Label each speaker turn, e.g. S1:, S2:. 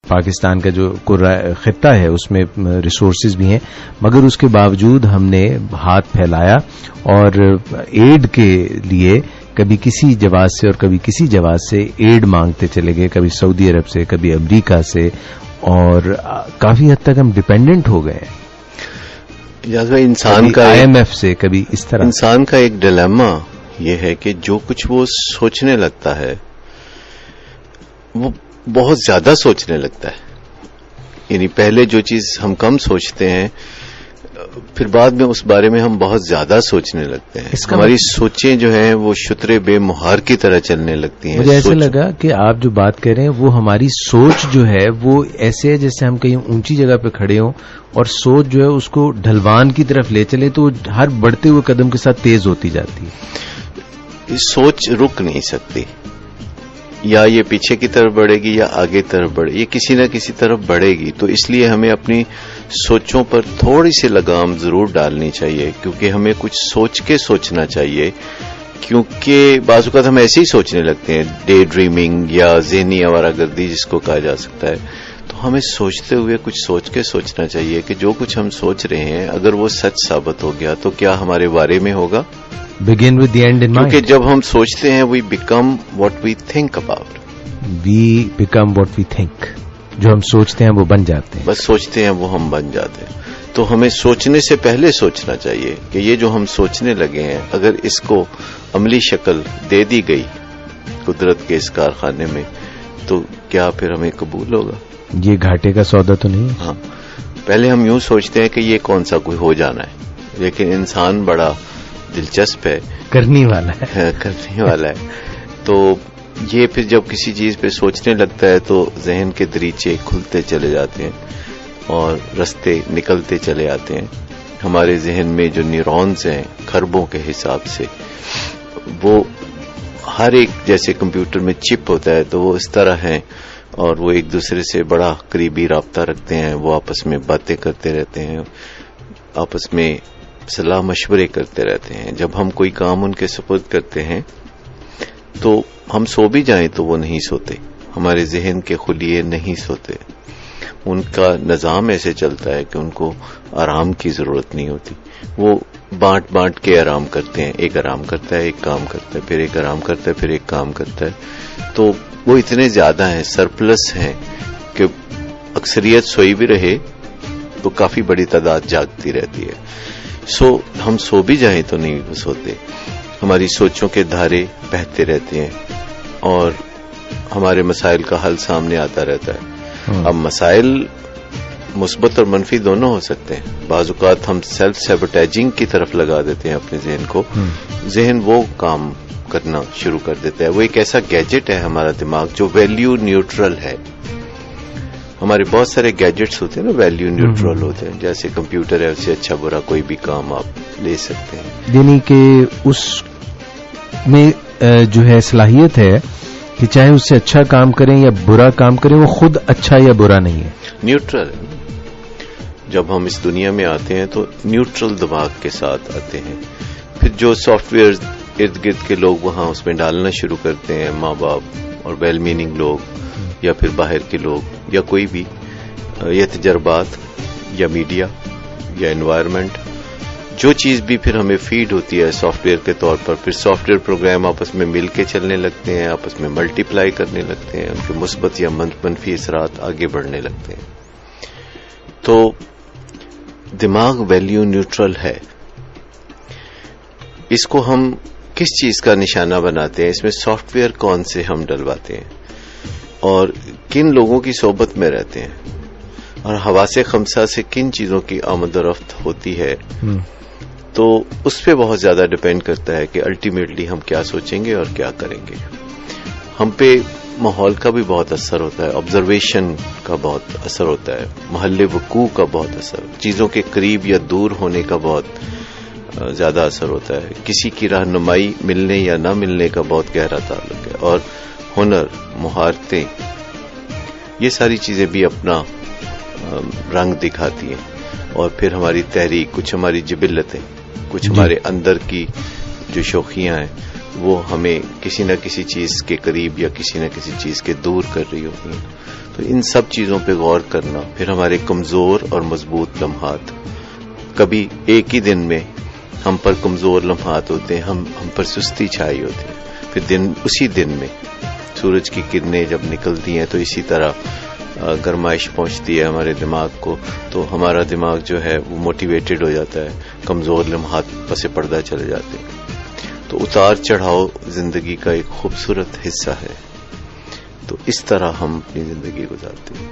S1: پاکستان کا جو خطہ ہے اس میں ریسورسز بھی ہیں، مگر اس کے باوجود ہم نے ہاتھ پھیلایا اور ایڈ کے لیے کبھی کسی جواز سے اور کبھی کسی جواز سے ایڈ مانگتے چلے گئے، کبھی سعودی عرب سے، کبھی امریکہ سے، اور کافی حد تک ہم ڈپینڈنٹ ہو گئے ہیں،
S2: انسان کا
S1: IMF سے، کبھی اس طرح۔
S2: انسان کا ایک ڈیلیما یہ ہے کہ جو کچھ وہ سوچنے لگتا ہے وہ بہت زیادہ سوچنے لگتا ہے، یعنی پہلے جو چیز ہم کم سوچتے ہیں پھر بعد میں اس بارے میں ہم بہت زیادہ سوچنے لگتے ہیں، ہماری سوچیں جو ہیں وہ شترے بے مہار کی طرح چلنے لگتی ہیں۔
S1: مجھے ایسا لگا کہ آپ جو بات کر رہے ہیں وہ ہماری سوچ جو ہے وہ ایسے ہے جیسے ہم کہیں اونچی جگہ پہ کھڑے ہوں اور سوچ جو ہے اس کو ڈھلوان کی طرف لے چلے تو ہر بڑھتے ہوئے قدم کے ساتھ تیز ہوتی جاتی ہے۔
S2: سوچ رک نہیں سکتی، یا یہ پیچھے کی طرف بڑھے گی یا آگے طرف بڑھے، یہ کسی نہ کسی طرف بڑھے گی، تو اس لیے ہمیں اپنی سوچوں پر تھوڑی سی لگام ضرور ڈالنی چاہیے، کیونکہ ہمیں کچھ سوچ کے سوچنا چاہیے، کیونکہ بعض اوقات ہم ایسے ہی سوچنے لگتے ہیں، ڈے ڈریمنگ یا ذہنی آوارہ گردی جس کو کہا جا سکتا ہے، تو ہمیں سوچتے ہوئے کچھ سوچ کے سوچنا چاہیے کہ جو کچھ ہم سوچ رہے ہیں اگر وہ سچ ثابت ہو گیا تو کیا ہمارے بارے میں ہوگا۔
S1: Begin with the end in mind.
S2: کیونکہ جب ہم سوچتے ہیں we become what we think about.
S1: We become what we think. جو ہم سوچتے ہیں وہ بن جاتے ہیں،
S2: بس سوچتے ہیں وہ ہم بن جاتے ہیں، تو ہمیں سوچنے سے پہلے سوچنا چاہیے کہ یہ جو ہم سوچنے لگے ہیں اگر اس کو عملی شکل دے دی گئی قدرت کے اس کارخانے میں تو کیا پھر ہمیں قبول ہوگا؟
S1: یہ گھاٹے کا سودا تو نہیں ہے۔
S2: ہاں، پہلے ہم یوں سوچتے ہیں کہ یہ کون سا کوئی ہو جانا ہے، لیکن انسان بڑا دلچسپ ہے،
S1: کرنے والا ہے
S2: تو یہ پھر جب کسی چیز پہ سوچنے لگتا ہے تو ذہن کے دریچے کھلتے چلے جاتے ہیں اور رستے نکلتے چلے آتے ہیں۔ ہمارے ذہن میں جو نیورونز ہیں خربوں کے حساب سے، وہ ہر ایک جیسے کمپیوٹر میں چپ ہوتا ہے تو وہ اس طرح ہیں اور وہ ایک دوسرے سے بڑا قریبی رابطہ رکھتے ہیں، وہ آپس میں باتیں کرتے رہتے ہیں، آپس میں صلاح مشورے کرتے رہتے ہیں۔ جب ہم کوئی کام ان کے سپرد کرتے ہیں تو ہم سو بھی جائیں تو وہ نہیں سوتے، ہمارے ذہن کے خلیے نہیں سوتے، ان کا نظام ایسے چلتا ہے کہ ان کو آرام کی ضرورت نہیں ہوتی، وہ بانٹ بانٹ کے آرام کرتے ہیں، ایک آرام کرتا ہے، ایک کام کرتا ہے، پھر ایک آرام کرتا ہے، پھر ایک کام کرتا ہے، تو وہ اتنے زیادہ ہیں، سرپلس ہیں کہ اکثریت سوئی بھی رہے تو کافی بڑی تعداد جاگتی رہتی ہے۔ ہم سو بھی جائیں تو نہیں سوتے، ہماری سوچوں کے دھارے بہتے رہتے ہیں اور ہمارے مسائل کا حل سامنے آتا رہتا ہے۔ اب مسائل مثبت اور منفی دونوں ہو سکتے ہیں، بعض اوقات ہم سیلف سیبوٹیجنگ کی طرف لگا دیتے ہیں اپنے ذہن کو، ذہن وہ کام کرنا شروع کر دیتا ہے۔ وہ ایک ایسا گیجٹ ہے ہمارا دماغ جو ویلیو نیوٹرل ہے۔ ہمارے بہت سارے گیجٹس ہوتے ہیں نا ویلیو نیوٹرل ہوتے ہیں، جیسے کمپیوٹر ہے، اس سے اچھا برا کوئی بھی کام آپ لے سکتے ہیں،
S1: یعنی کہ اس میں جو ہے صلاحیت ہے کہ چاہے اس سے اچھا کام کریں یا برا کام کریں وہ خود اچھا یا برا نہیں ہے،
S2: نیوٹرل ہے۔ جب ہم اس دنیا میں آتے ہیں تو نیوٹرل دماغ کے ساتھ آتے ہیں، پھر جو سافٹ ویئر ارد گرد کے لوگ وہاں اس میں ڈالنا شروع کرتے ہیں، ماں باپ اور ویل میننگ لوگ یا پھر باہر کے لوگ یا کوئی بھی، یا تجربات یا میڈیا یا انوائرمنٹ، جو چیز بھی پھر ہمیں فیڈ ہوتی ہے سافٹ ویئر کے طور پر، پھر سافٹ ویئر پروگرام آپس میں مل کے چلنے لگتے ہیں، آپس میں ملٹی پلائی کرنے لگتے ہیں، ان کے مثبت یا منفی اثرات آگے بڑھنے لگتے ہیں۔ تو دماغ ویلیو نیوٹرل ہے، اس کو ہم کس چیز کا نشانہ بناتے ہیں، اس میں سافٹ ویئر کون سے ہم ڈلواتے ہیں اور کن لوگوں کی صحبت میں رہتے ہیں اور حواس خمسہ سے کن چیزوں کی آمد و رفت ہوتی ہے، تو اس پہ بہت زیادہ ڈپینڈ کرتا ہے کہ الٹیمیٹلی ہم کیا سوچیں گے اور کیا کریں گے۔ ہم پہ ماحول کا بھی بہت اثر ہوتا ہے، آبزرویشن کا بہت اثر ہوتا ہے، محل وقوع کا بہت اثر، چیزوں کے قریب یا دور ہونے کا بہت زیادہ اثر ہوتا ہے، کسی کی رہنمائی ملنے یا نہ ملنے کا بہت گہرا تعلق ہے، اور ہنر، مہارتیں، یہ ساری چیزیں بھی اپنا رنگ دکھاتی ہیں، اور پھر ہماری تحریک، کچھ ہماری جبلتیں، کچھ ہمارے اندر کی جو شوخیاں ہیں وہ ہمیں کسی نہ کسی چیز کے قریب یا کسی نہ کسی چیز کے دور کر رہی ہوتی ہیں۔ تو ان سب چیزوں پہ غور کرنا، پھر ہمارے کمزور اور مضبوط لمحات، کبھی ایک ہی دن میں ہم پر کمزور لمحات ہوتے ہیں، ہم پر سستی چھائی ہوتی ہے، پھر اسی دن میں سورج کی کرنیں جب نکلتی ہیں تو اسی طرح گرمائش پہنچتی ہے ہمارے دماغ کو، تو ہمارا دماغ جو ہے وہ موٹیویٹڈ ہو جاتا ہے، کمزور لمحات پس پردہ چلے جاتے ہیں۔ تو اتار چڑھاؤ زندگی کا ایک خوبصورت حصہ ہے، تو اس طرح ہم اپنی زندگی گزارتے ہیں۔